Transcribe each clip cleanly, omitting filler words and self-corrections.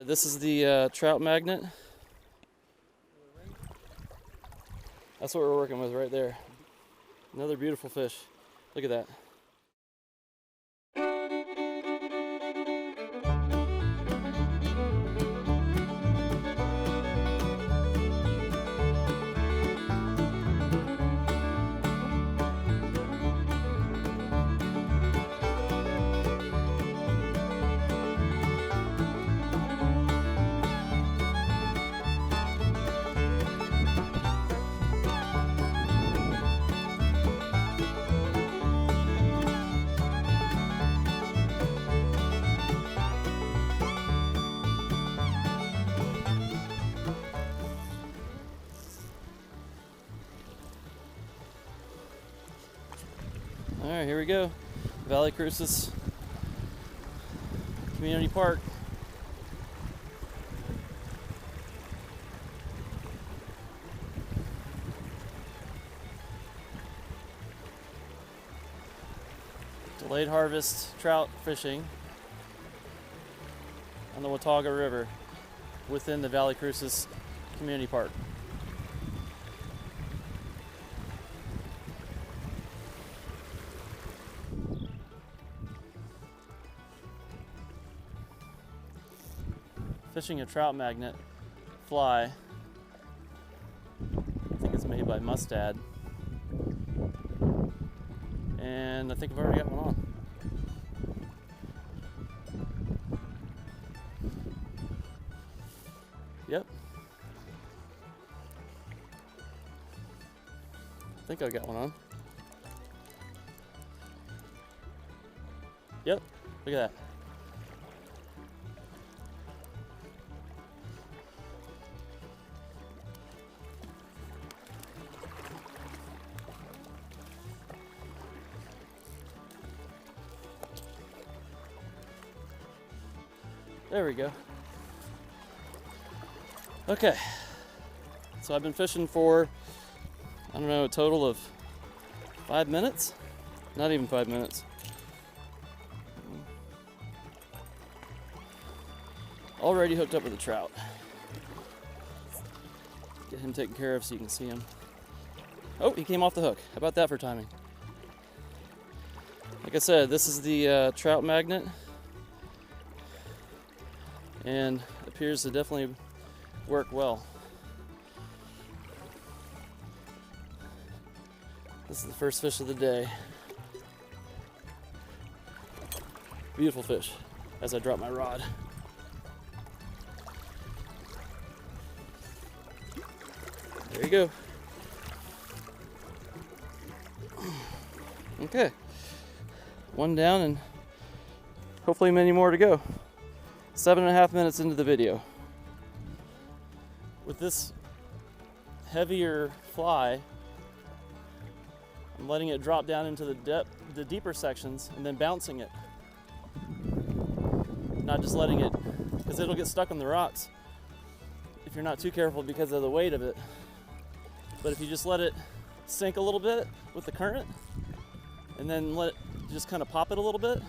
this is the Trout Magnet. That's what we're working with right there. Another beautiful fish. Look at that. All right, here we go. Valle Crucis Community Park. Delayed harvest trout fishing on the Watauga River within the Valle Crucis Community Park. Fishing a Trout Magnet fly. I think it's made by Mustad. And I think I've already got one on. Yep. I think I got one on. Yep, look at that. There we go. Okay, so I've been fishing for, I don't know, a total of 5 minutes? Not even 5 minutes. Already hooked up with a trout. Get him taken care of so you can see him. Oh, he came off the hook. How about that for timing? Like I said, this is the Trout Magnet. And appears to definitely work well. This is the first fish of the day. Beautiful fish as I drop my rod. There you go. Okay. One down and hopefully many more to go. 7.5 minutes into the video. With this heavier fly, I'm letting it drop down into the deeper sections and then bouncing it. Not just letting it, because it'll get stuck on the rocks if you're not too careful because of the weight of it. But if you just let it sink a little bit with the current and then let it just kind of pop it a little bit,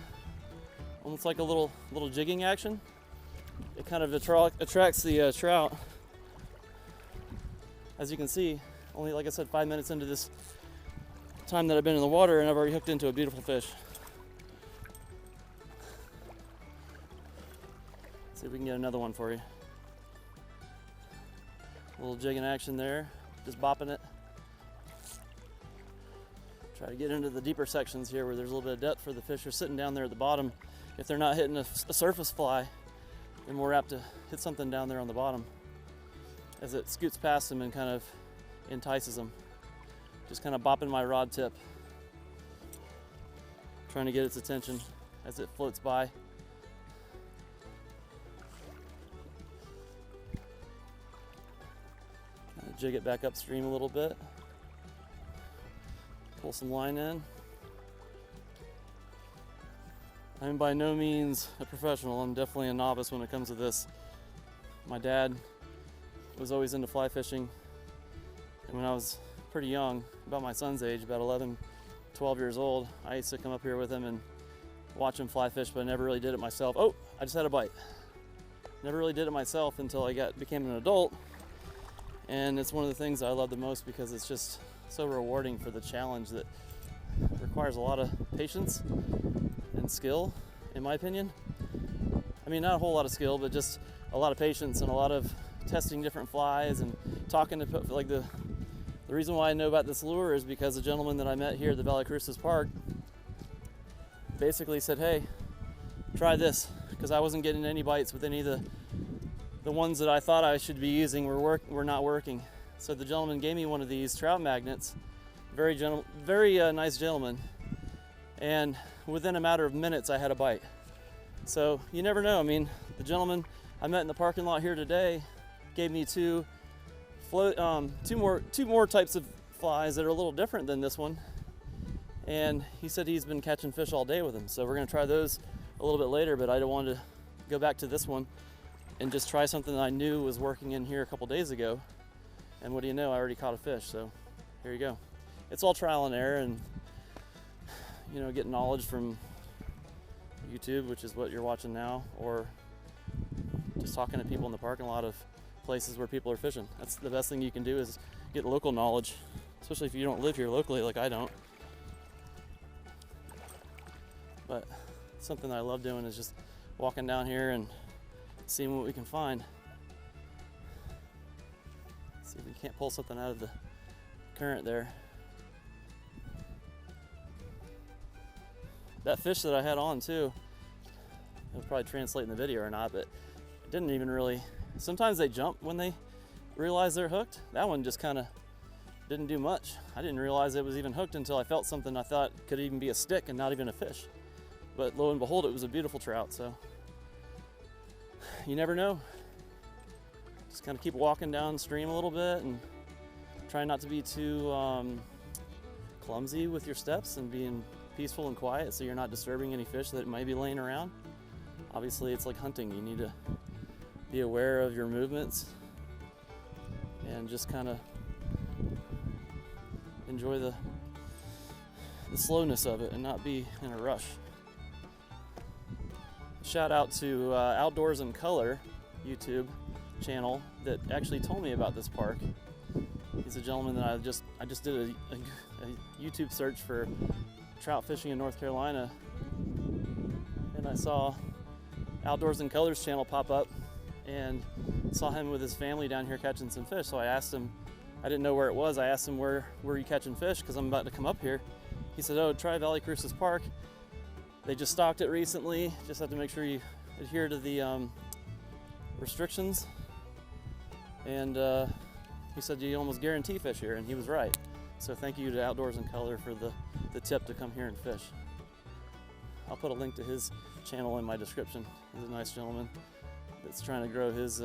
almost like a little jigging action, it kind of attracts the trout. As you can see, only, like I said, 5 minutes into this time that I've been in the water, and I've already hooked into a beautiful fish. See if we can get another one for you. A little jigging action there, just bopping it. Try to get into the deeper sections here where there's a little bit of depth for the fish are sitting down there at the bottom. If they're not hitting a surface fly, they're more apt to hit something down there on the bottom as it scoots past them and kind of entices them. Just kind of bopping my rod tip, trying to get its attention as it floats by. Kind of jig it back upstream a little bit. Pull some line in. I'm by no means a professional. I'm definitely a novice when it comes to this. My dad was always into fly fishing, and when I was pretty young, about my son's age, about 11, 12 years old, I used to come up here with him and watch him fly fish, but I never really did it myself. Oh, I just had a bite. Never really did it myself until I became an adult. And it's one of the things I love the most because it's just so rewarding for the challenge that requires a lot of patience and skill, in my opinion. I mean, not a whole lot of skill, but just a lot of patience and a lot of testing different flies and talking to, like, the reason why I know about this lure is because the gentleman that I met here at the Valle Crucis Park basically said, hey, try this, because I wasn't getting any bites with any of the ones that I thought I should be using were not working. So the gentleman gave me one of these Trout Magnets, very nice gentleman, and within a matter of minutes I had a bite. So you never know. I mean, the gentleman I met in the parking lot here today gave me two more types of flies that are a little different than this one, and he said he's been catching fish all day with them. So we're going to try those a little bit later, but I don't want to go back to this one and just try something that I knew was working in here a couple days ago. And what do you know, I already caught a fish. So here you go. It's all trial and error, and get knowledge from YouTube, which is what you're watching now, or just talking to people in the parking lot of places where people are fishing. That's the best thing you can do, is get local knowledge, especially if you don't live here locally like I don't. But something that I love doing is just walking down here and seeing what we can find. See if we can't pull something out of the current there. That fish that I had on too, it'll probably translate in the video or not, but it didn't even really, sometimes they jump when they realize they're hooked. That one just kind of didn't do much. I didn't realize it was even hooked until I felt something I thought could even be a stick and not even a fish. But lo and behold, it was a beautiful trout. So you never know. Just kind of keep walking downstream a little bit and try not to be too clumsy with your steps, and being peaceful and quiet so you're not disturbing any fish that might be laying around. Obviously, it's like hunting. You need to be aware of your movements and just kind of enjoy the slowness of it and not be in a rush. Shout out to Outdoors in Color YouTube channel that actually told me about this park. He's a gentleman that I just did a YouTube search for trout fishing in North Carolina, and I saw Outdoors in Colors channel pop up and saw him with his family down here catching some fish. So I asked him, I didn't know where it was, I asked him, where are you catching fish, because I'm about to come up here. He said, oh, try Valle Crucis Park. They just stocked it recently. Just have to make sure you adhere to the restrictions. And he said you almost guarantee fish here, and he was right. So thank you to Outdoors in Color for the tip to come here and fish. I'll put a link to his channel in my description. He's a nice gentleman that's trying to grow his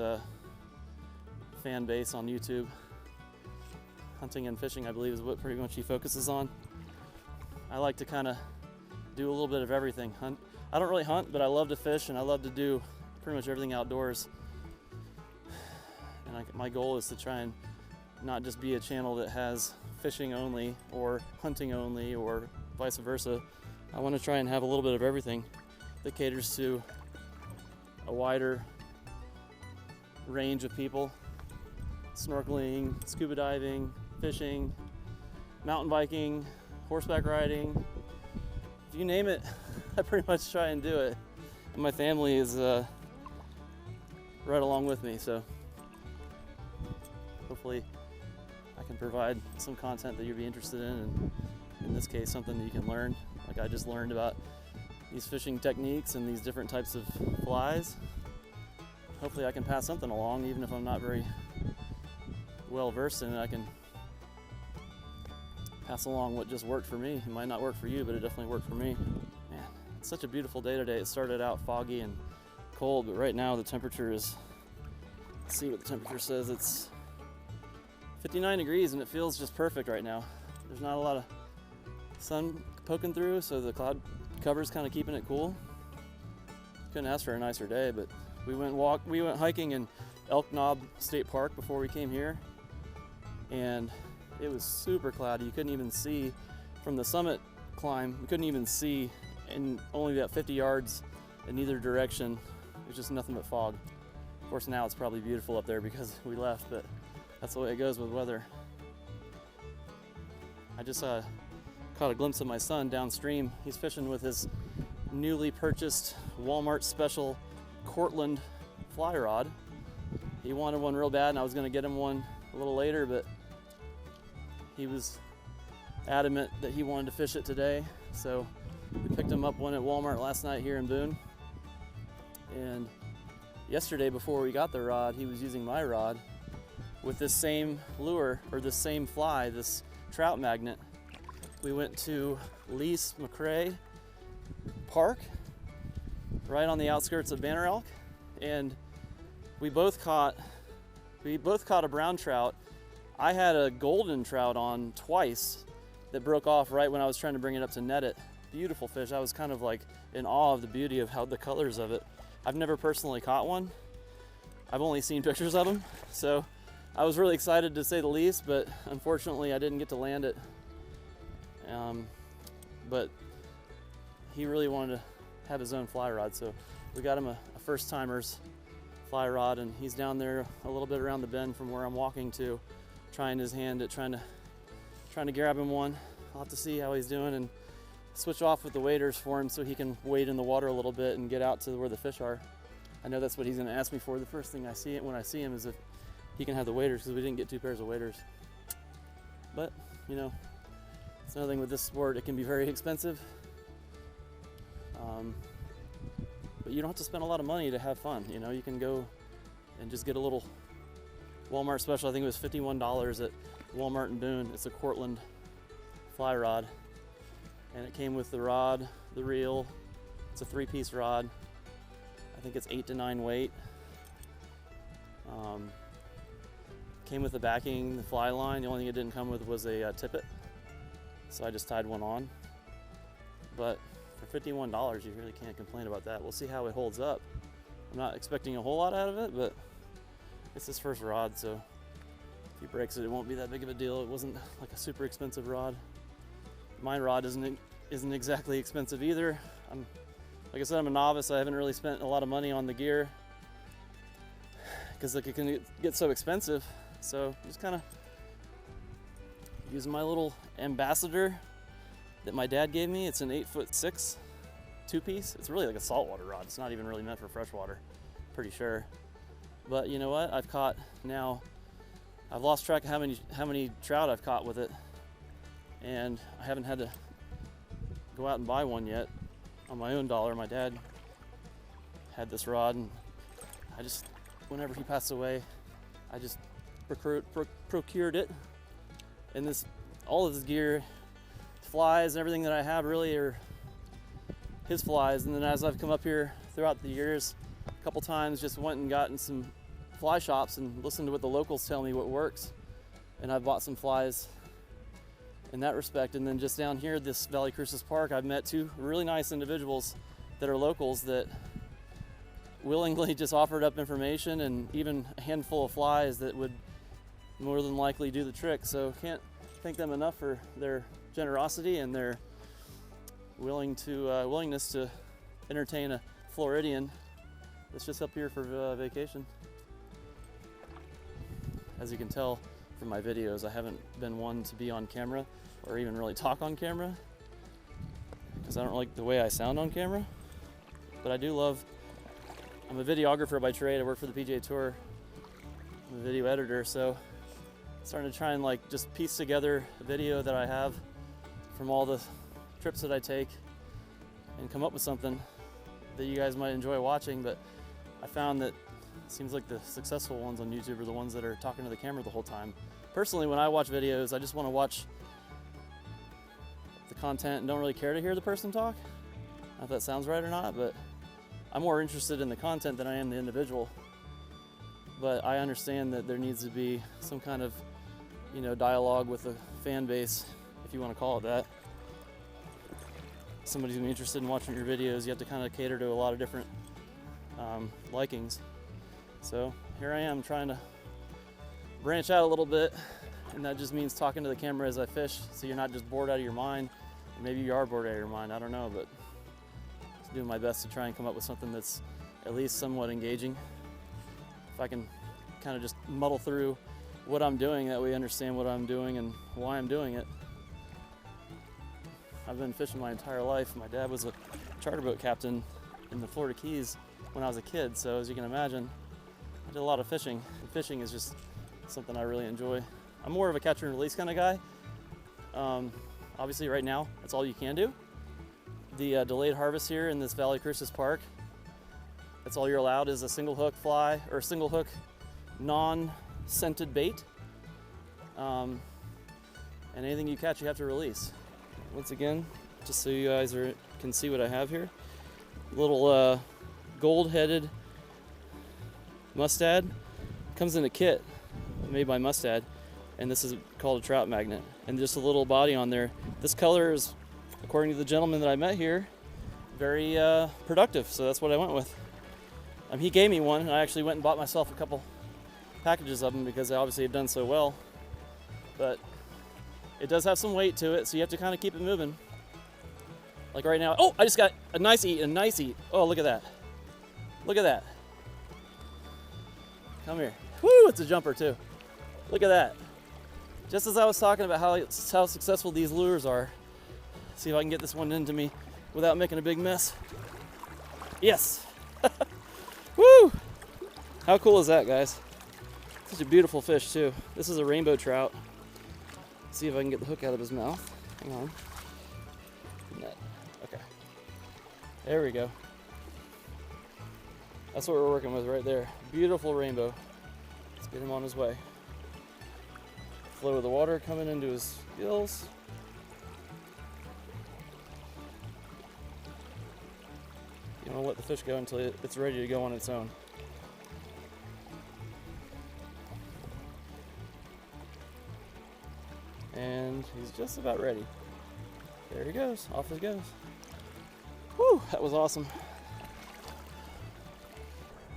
fan base on YouTube. Hunting and fishing, I believe, is what pretty much he focuses on. I like to kind of do a little bit of everything. I don't really hunt, but I love to fish, and I love to do pretty much everything outdoors. And my goal is to try and not just be a channel that has fishing only or hunting only or vice versa. I want to try and have a little bit of everything that caters to a wider range of people. Snorkeling, scuba diving, fishing, mountain biking, horseback riding, you name it, I pretty much try and do it. And my family is right along with me, so hopefully I can provide some content that you'll be interested in, and in this case something that you can learn. Like I just learned about these fishing techniques and these different types of flies. Hopefully I can pass something along, even if I'm not very well versed in it. I can pass along what just worked for me. It might not work for you, but it definitely worked for me. Man, it's such a beautiful day today. It started out foggy and cold, but right now the temperature is, let's see what the temperature says. It's 59 degrees and it feels just perfect right now. There's not a lot of sun poking through, so the cloud cover's kind of keeping it cool. Couldn't ask for a nicer day, but we went hiking in Elk Knob State Park before we came here, and it was super cloudy. You couldn't even see from the summit climb. We couldn't even see in only about 50 yards in either direction. It was just nothing but fog. Of course, now it's probably beautiful up there because we left, but that's the way it goes with weather. I just caught a glimpse of my son downstream. He's fishing with his newly purchased Walmart special Cortland fly rod. He wanted one real bad, and I was going to get him one a little later, but he was adamant that he wanted to fish it today. So we picked him up one at Walmart last night here in Boone. And yesterday, before we got the rod, he was using my rod with this same lure, or this same fly, this Trout Magnet. We went to Lease McRae Park, right on the outskirts of Banner Elk, and we both caught a brown trout. I had a golden trout on twice that broke off right when I was trying to bring it up to net it. Beautiful fish. I was kind of like in awe of the beauty of how the colors of it. I've never personally caught one. I've only seen pictures of them, so I was really excited to say the least, but unfortunately I didn't get to land it. But he really wanted to have his own fly rod, so we got him a first timer's fly rod, and he's down there a little bit around the bend from where I'm walking to, trying his hand at trying to grab him one. I'll have to see how he's doing and switch off with the waders for him so he can wade in the water a little bit and get out to where the fish are. I know that's what he's going to ask me for. The first thing I see when I see him is if he can have the waders, because we didn't get 2 pairs of waders. But you know, it's another thing with this sport, it can be very expensive. But you don't have to spend a lot of money to have fun. You know, you can go and just get a little Walmart special. I think it was $51 at Walmart in Boone. It's a Cortland fly rod, and it came with the rod, the reel. It's a 3-piece rod. I think it's 8 to 9 weight. Came with the backing, the fly line. The only thing it didn't come with was a tippet, so I just tied one on. But for $51, you really can't complain about that. We'll see how it holds up. I'm not expecting a whole lot out of it, but it's his first rod, so if he breaks it, it won't be that big of a deal. It wasn't like a super expensive rod. My rod isn't exactly expensive either. Like I said, I'm a novice. I haven't really spent a lot of money on the gear because like it can get so expensive. So I'm just kind of using my little Ambassador that my dad gave me. It's an 8'6" 2-piece. It's really like a saltwater rod. It's not even really meant for freshwater, pretty sure. But you know what? I've lost track of how many trout I've caught with it, and I haven't had to go out and buy one yet on my own dollar. My dad had this rod, and I just, whenever he passed away, I just procured it. And all of his gear, flies and everything that I have really are his flies. And then as I've come up here throughout the years, a couple times just went and gotten some fly shops and listened to what the locals tell me what works. And I've bought some flies in that respect. And then just down here, this Valle Crucis Park, I've met 2 really nice individuals that are locals that willingly just offered up information and even a handful of flies that would more than likely do the trick. So can't thank them enough for their generosity and their willingness to entertain a Floridian that's just up here for vacation. As you can tell from my videos, I haven't been one to be on camera or even really talk on camera because I don't like the way I sound on camera. But I do love, I'm a videographer by trade. I work for the PGA Tour. I'm a video editor, so I'm starting to try and like just piece together a video that I have from all the trips that I take and come up with something that you guys might enjoy watching. But I found that it seems like the successful ones on YouTube are the ones that are talking to the camera the whole time. Personally, when I watch videos, I just want to watch the content and don't really care to hear the person talk. I don't know if that sounds right or not, but I'm more interested in the content than I am the individual. But I understand that there needs to be some kind of, you know, dialogue with the fan base, if you want to call it that. Somebody's gonna be interested in watching your videos. You have to kind of cater to a lot of different likings. So here I am trying to branch out a little bit, and that just means talking to the camera as I fish, so you're not just bored out of your mind. Or maybe you are bored out of your mind, I don't know, but just doing my best to try and come up with something that's at least somewhat engaging. if I can kind of just muddle through what I'm doing, that way I understand what I'm doing and why I'm doing it. I've been fishing my entire life. My dad was a charter boat captain in the Florida Keys when I was a kid, so as you can imagine, I did a lot of fishing. And fishing is just something I really enjoy. I'm more of a catch and release kind of guy. Obviously right now, that's all you can do. The delayed harvest here in this Valle Crucis Park, that's all you're allowed is a single hook fly, or a single hook non-scented bait. And anything you catch, you have to release. Once again, just so you guys can see what I have here, little gold-headed mustad. Comes in a kit made by Mustad, and this is called a Trout Magnet, and just a little body on there. This color is, according to the gentleman that I met here, very productive, so that's what I went with. He gave me one, and I actually went and bought myself a couple packages of them because they obviously have done so well, but it does have some weight to it, so you have to kind of keep it moving. Like right now, oh, I just got a nice eat. Oh, look at that. Look at that. Come here. Woo, it's a jumper too. Look at that. Just as I was talking about how successful these lures are. See if I can get this one into me without making a big mess. Yes. Woo! How cool is that, guys? Such a beautiful fish too. This is a rainbow trout. See if I can get the hook out of his mouth. Hang on. Net. Okay. There we go. That's what we're working with right there. Beautiful rainbow. Let's get him on his way. Flow of the water coming into his gills. You don't let the fish go until it's ready to go on its own. And he's just about ready. There he goes, off he goes. Whew, that was awesome.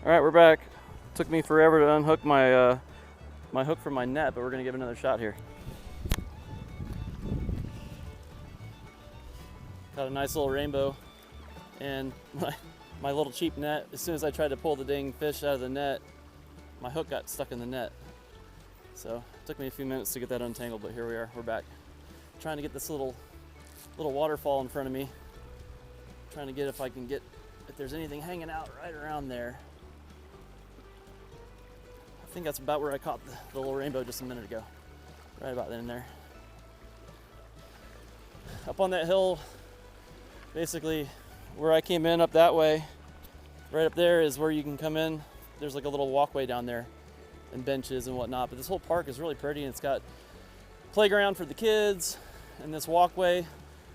All right, we're back. Took me forever to unhook my my hook from my net, but we're gonna give it another shot here. Got a nice little rainbow, and my little cheap net, as soon as I tried to pull the dang fish out of the net, my hook got stuck in the net. So it took me a few minutes to get that untangled, but here we are, we're back. Trying to get this little waterfall in front of me. Trying to get if there's anything hanging out right around there. I think that's about where I caught the little rainbow just a minute ago. Right about in there. Up on that hill, basically where I came in up that way, right up there is where you can come in. There's like a little walkway down there and benches and whatnot, but this whole park is really pretty, and it's got playground for the kids and this walkway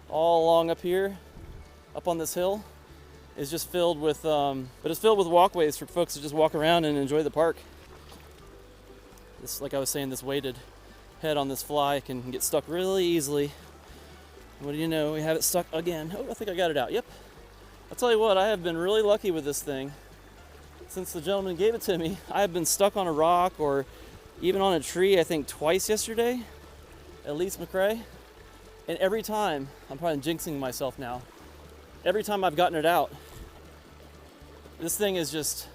all along up here, up on this hill is just filled with, but it's filled with walkways for folks to just walk around and enjoy the park. This, like I was saying, this weighted head on this fly can get stuck really easily. What do you know, we have it stuck again. Oh, I think I got it out, yep. I'll tell you what, I have been really lucky with this thing. Since the gentleman gave it to me, I have been stuck on a rock or even on a tree, I think twice yesterday, at least McRae. And every time, I'm probably jinxing myself now, every time I've gotten it out, this thing is just,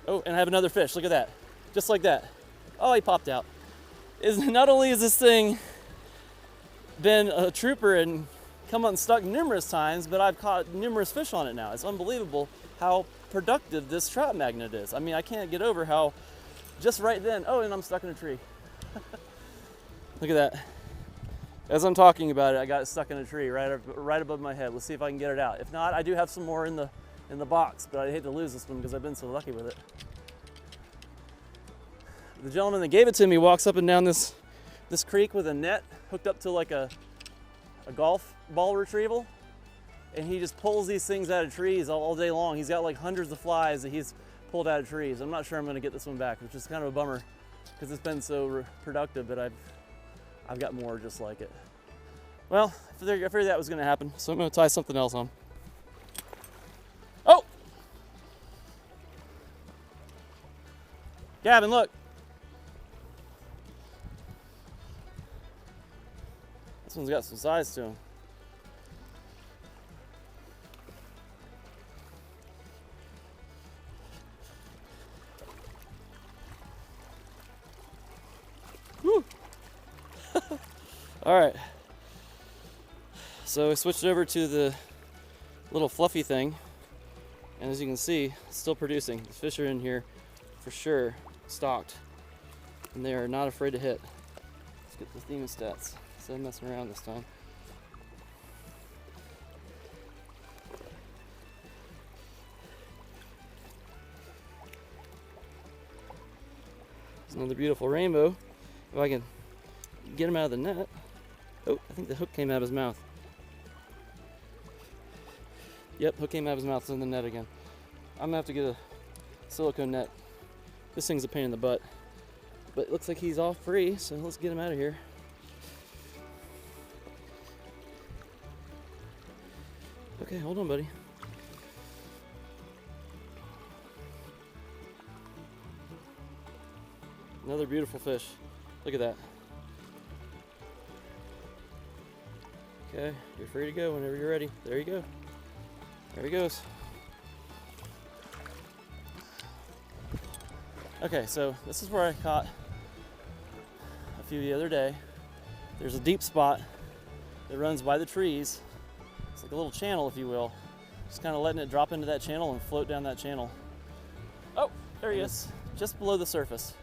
oh, and I have another fish, look at that, just like that. Oh, he popped out. Not only is this thing been a trooper and come unstuck numerous times, but I've caught numerous fish on it now. It's unbelievable how productive this Trout Magnet is. I mean, I can't get over how just right then, oh, and I'm stuck in a tree. Look at that. As I'm talking about it, I got it stuck in a tree right above my head. Let's see if I can get it out. If not, I do have some more in the box, but I hate to lose this one because I've been so lucky with it. The gentleman that gave it to me walks up and down this creek with a net hooked up to like a golf ball retrieval, and he just pulls these things out of trees all day long. He's got like hundreds of flies that he's pulled out of trees. I'm not sure I'm going to get this one back, which is kind of a bummer because it's been so productive, but I've got more just like it. Well, I figured that was going to happen, so I'm going to tie something else on. Oh! Gavin, look. This one's got some size to him. All right. So I switched over to the little fluffy thing, and as you can see, it's still producing. The fish are in here for sure, stocked, and they are not afraid to hit. Let's get the thermostats. Instead of messing around this time. There's another beautiful rainbow. If I can get him out of the net. Oh, I think the hook came out of his mouth. Yep, hook came out of his mouth. It's in the net again. I'm gonna have to get a silicone net. This thing's a pain in the butt. But it looks like he's off free, so let's get him out of here. Okay, hold on, buddy. Another beautiful fish. Look at that. Okay, you're free to go whenever you're ready. There you go. There he goes. Okay, so this is where I caught a few the other day. There's a deep spot that runs by the trees. It's like a little channel, if you will. Just kind of letting it drop into that channel and float down that channel. Oh, there he is, just below the surface.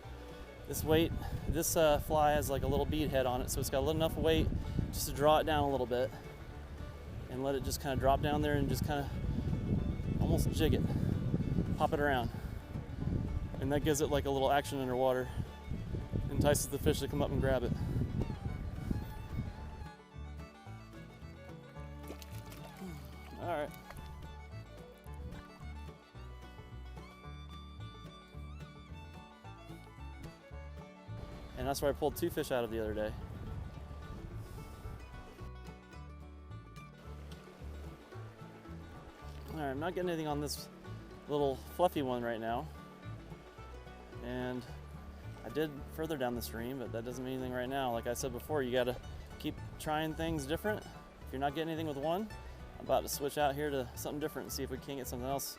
This fly has like a little bead head on it, so it's got enough weight just to draw it down a little bit and let it just kind of drop down there and just kind of almost jig it, pop it around. And that gives it like a little action underwater, entices the fish to come up and grab it. All right. And that's where I pulled 2 fish out of the other day. All right, I'm not getting anything on this little fluffy one right now. And I did further down the stream, but that doesn't mean anything right now. Like I said before, you gotta keep trying things different. If you're not getting anything with one, I'm about to switch out here to something different and see if we can get something else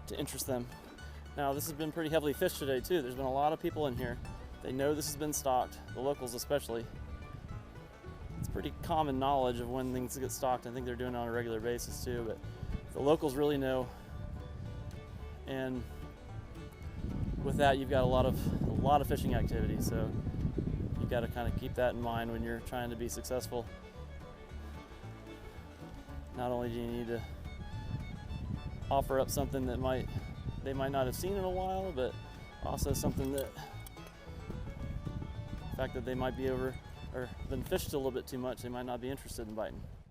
to interest them. Now, this has been pretty heavily fished today too. There's been a lot of people in here. They know this has been stocked, the locals especially. It's pretty common knowledge of when things get stocked. I think they're doing it on a regular basis too, but the locals really know. And with that, you've got a lot of fishing activity, so you've got to kind of keep that in mind when you're trying to be successful. Not only do you need to offer up something that they might not have seen in a while, but also something that the fact that they might be over or been fished a little bit too much, they might not be interested in biting.